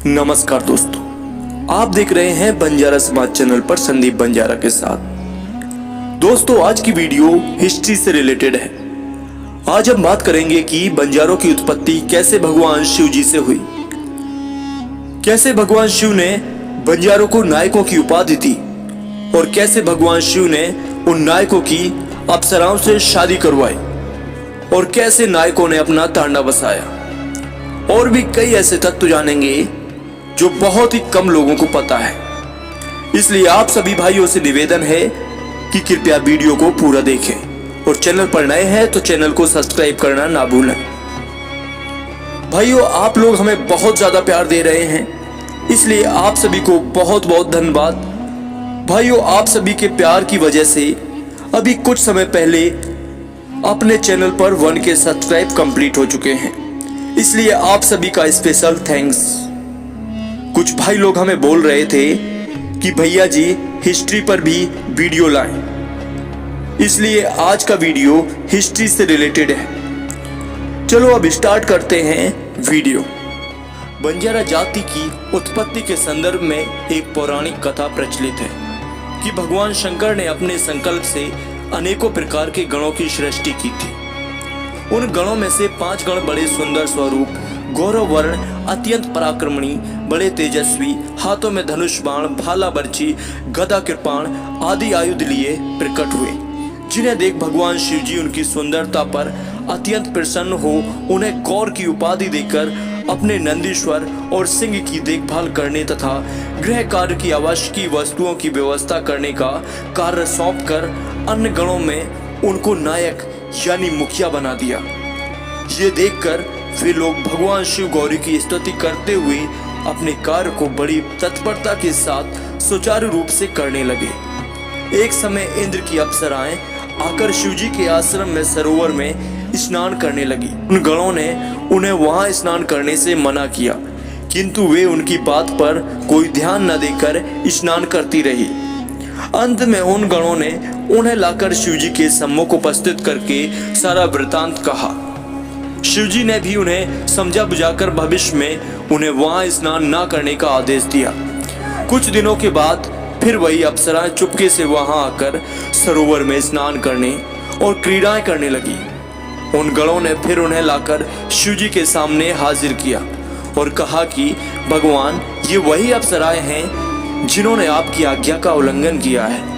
नमस्कार दोस्तों, आप देख रहे हैं बंजारा समाज चैनल पर संदीप बंजारा के साथ। दोस्तों, आज की वीडियो हिस्ट्री से रिलेटेड है। आज हम बात करेंगे कि बंजारों की उत्पत्ति कैसे भगवान शिव जी से हुई, कैसे भगवान शिव ने बंजारों को नायकों की उपाधि दी और कैसे भगवान शिव ने उन नायकों की अप्सराओं से शादी करवाई और कैसे नायकों ने अपना तांडा बसाया। और भी कई ऐसे तत्व जानेंगे जो बहुत ही कम लोगों को पता है। इसलिए आप सभी भाइयों से निवेदन है कि कृपया वीडियो को पूरा देखें और चैनल पर नए हैं तो चैनल को सब्सक्राइब करना ना भूलें। भाइयों, आप लोग हमें बहुत ज्यादा प्यार दे रहे हैं, इसलिए आप सभी को बहुत बहुत धन्यवाद। भाइयों, आप सभी के प्यार की वजह से अभी कुछ समय पहले अपने चैनल पर 1K सब्सक्राइब कंप्लीट हो चुके हैं, इसलिए आप सभी का स्पेशल थैंक्स। कुछ भाई लोग हमें बोल रहे थे कि भैया जी हिस्ट्री पर भी वीडियो लाएं, इसलिए आज का वीडियो हिस्ट्री से रिलेटेड है। चलो अब स्टार्ट करते हैं वीडियो। बंजारा जाति की उत्पत्ति के संदर्भ में एक पौराणिक कथा प्रचलित है कि भगवान शंकर ने अपने संकल्प से अनेकों प्रकार के गणों की सृष्टि की थी। उन गणों में से 5 गण बड़े सुंदर स्वरूप, गौरव वर्ण, अत्यंत पराक्रमणी, बड़े तेजस्वी, हाथों में धनुष बाण, भाला बर्छी, गदा कृपाण आदि आयुध लिए प्रकट हुए, जिन्हें देख भगवान शिव जी उनकी सुंदरता पर अत्यंत प्रसन्न हो उन्हें गौर की उपाधि देकर अपने नंदीश्वर और सिंह की देखभाल करने तथा गृह कार्य की आवश्यक वस्तुओं की व्यवस्था करने का कार्य सौंपकर अन्य गणों में उनको नायक यानी मुखिया बना दिया। ये देखकर वे लोग भगवान शिव गौरी की स्तुति करते हुए अपने कार्य को बड़ी तत्परता के साथ सुचारू रूप से करने लगे। एक समय इंद्र की अप्सराएं आकर शिव जी के आश्रम में सरोवर में स्नान करने लगी। उन गणों ने उन्हें वहां स्नान करने से मना किया, किंतु वे उनकी बात पर कोई ध्यान न देकर स्नान करती रही। अंत में उन गणों ने उन्हें लाकर शिव जी के सम्मुख उपस्थित करके सारा वृतांत कहा। शिव जी ने भी उन्हें समझा बुझाकर भविष्य में उन्हें वहां स्नान न करने का आदेश दिया। कुछ दिनों के बाद फिर वही अप्सराएं चुपके से वहां आकर सरोवर में स्नान करने और क्रीड़ाएं करने लगी। उन गणों ने फिर उन्हें लाकर शिव जी के सामने हाजिर किया और कहा कि भगवान, ये वही अप्सराएं हैं जिन्होंने आपकी आज्ञा का उल्लंघन किया है।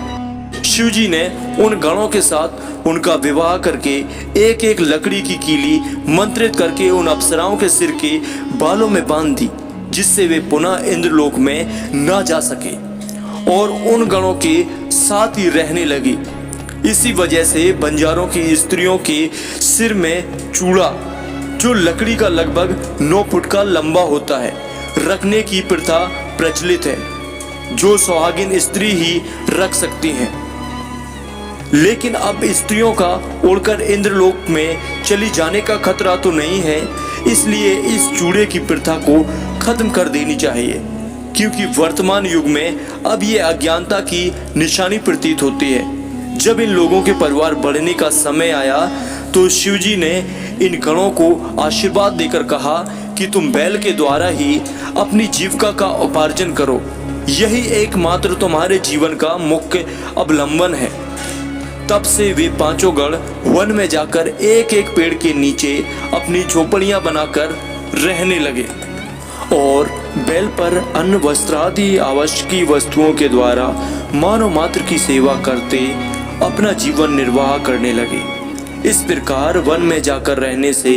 शिव जी ने उन गणों के साथ उनका विवाह करके एक एक लकड़ी की कीली मंत्रित करके उन अप्सराओं के सिर के बालों में बांध दी, जिससे वे पुनः इंद्रलोक में न जा सके और उन गणों के साथ ही रहने लगी। इसी वजह से बंजारों की स्त्रियों के सिर में चूड़ा, जो लकड़ी का लगभग 9 फुट का लंबा होता है, रखने की प्रथा प्रचलित है, जो सुहागिन स्त्री ही रख सकती हैं। लेकिन अब स्त्रियों का उड़कर इंद्रलोक में चली जाने का खतरा तो नहीं है, इसलिए इस चूड़े की प्रथा को खत्म कर देनी चाहिए, क्योंकि वर्तमान युग में अब ये अज्ञानता की निशानी प्रतीत होती है। जब इन लोगों के परिवार बढ़ने का समय आया तो शिव जी ने इन गणों को आशीर्वाद देकर कहा कि तुम बैल के द्वारा ही अपनी जीविका का उपार्जन करो, यही एकमात्र तुम्हारे जीवन का मुख्य अवलंबन है। तब से वे 5 गण वन में जाकर एक एक पेड़ के नीचे अपनी झोपड़ियां बनाकर रहने लगे और बैल पर अन्न वस्त्र आदि आवश्यक वस्तुओं के द्वारा मानव मात्र की सेवा करते अपना जीवन निर्वाह करने लगे। इस प्रकार वन में जाकर रहने से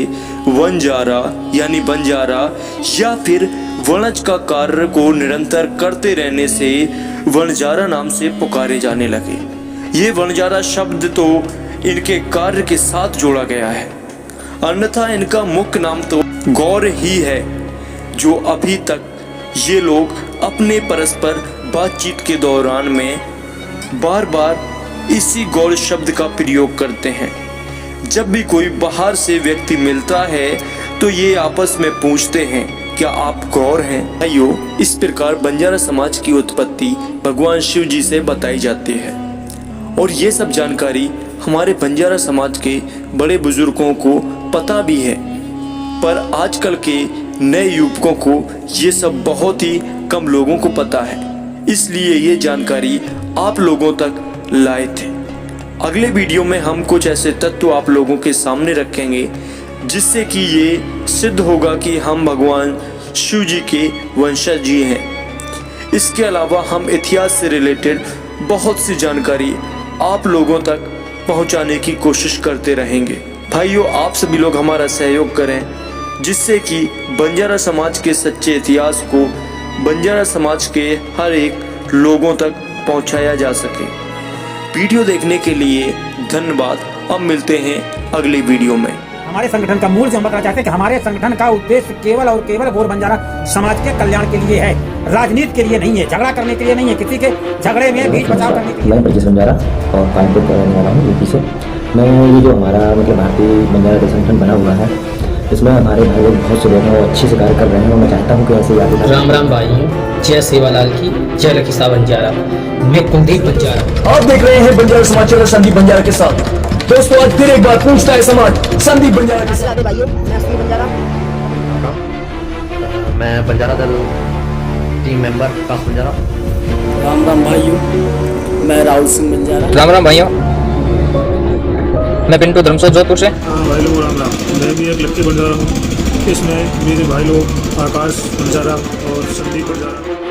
वनजारा यानी बंजारा या फिर वणज का कार्य को निरंतर करते रहने से वनजारा नाम से पुकारे जाने लगे। ये वनजारा शब्द तो इनके कार्य के साथ जोड़ा गया है, अन्यथा इनका मुख्य नाम तो गौर ही है, जो अभी तक ये लोग अपने परस्पर बातचीत के दौरान में बार बार इसी गौर शब्द का प्रयोग करते हैं। जब भी कोई बाहर से व्यक्ति मिलता है तो ये आपस में पूछते हैं, क्या आप गौर हैं? भाइयों, इस प्रकार बंजारा समाज की उत्पत्ति भगवान शिव जी से बताई जाती है और ये सब जानकारी हमारे बंजारा समाज के बड़े बुजुर्गों को पता भी है, पर आजकल के नए युवकों को ये सब बहुत ही कम लोगों को पता है, इसलिए ये जानकारी आप लोगों तक लाए थे। अगले वीडियो में हम कुछ ऐसे तत्व आप लोगों के सामने रखेंगे जिससे कि ये सिद्ध होगा कि हम भगवान शिव जी के वंशज जी हैं। इसके अलावा हम इतिहास से रिलेटेड बहुत सी जानकारी आप लोगों तक पहुंचाने की कोशिश करते रहेंगे। भाइयों, आप सभी लोग हमारा सहयोग करें जिससे कि बंजारा समाज के सच्चे इतिहास को बंजारा समाज के हर एक लोगों तक पहुंचाया जा सके। वीडियो देखने के लिए धन्यवाद। अब मिलते हैं अगली वीडियो में। हमारे संगठन का मूल से हम बताना चाहते हैं कि हमारे संगठन का उद्देश्य केवल और केवल गोर बंजारा समाज के कल्याण के लिए है, राजनीति के लिए नहीं है, झगड़ा करने के लिए नहीं है, किसी के झगड़े में बीच बचाव करने के लिए। मैं ब्रजेश बंजारा और कानपुर का रहने वाला हूँ यूपी से। मैं ये जो हमारा मतलब भारतीय बंजारा संगठन बना हुआ है, इसमें हमारे भाई लोग बहुत से लोग हैं और अच्छे से कार्य कर रहे हैं और मैं चाहता हूँ कि ऐसे आगे। राम राम भाई, जय सेवालाल की जय लखीसा बंजारा। मैं कुलदीप बंजारा। आप देख रहे हैं बंजारा समाज चैनल संदीप बंजारा के साथ। दोस्तों, आज फिर एक बार पूछता है समाज संदीप बंजारा के साथ। भाइयों, मैं असली बंजारा। मैं बंजारा दल टीम मेंबर विकास बंजारा। राम राम भाइयों, मैं राहुल सिंह बंजारा। राम राम भाइयों, मैं पिंटू धर्मसोत जोधपुर से। भाई लोग राम राम, मैं भी एक लक्की बंजारा हूँ। इसमें मेरे भाई लोग आकाश बंजारा और संदीप बंजारा।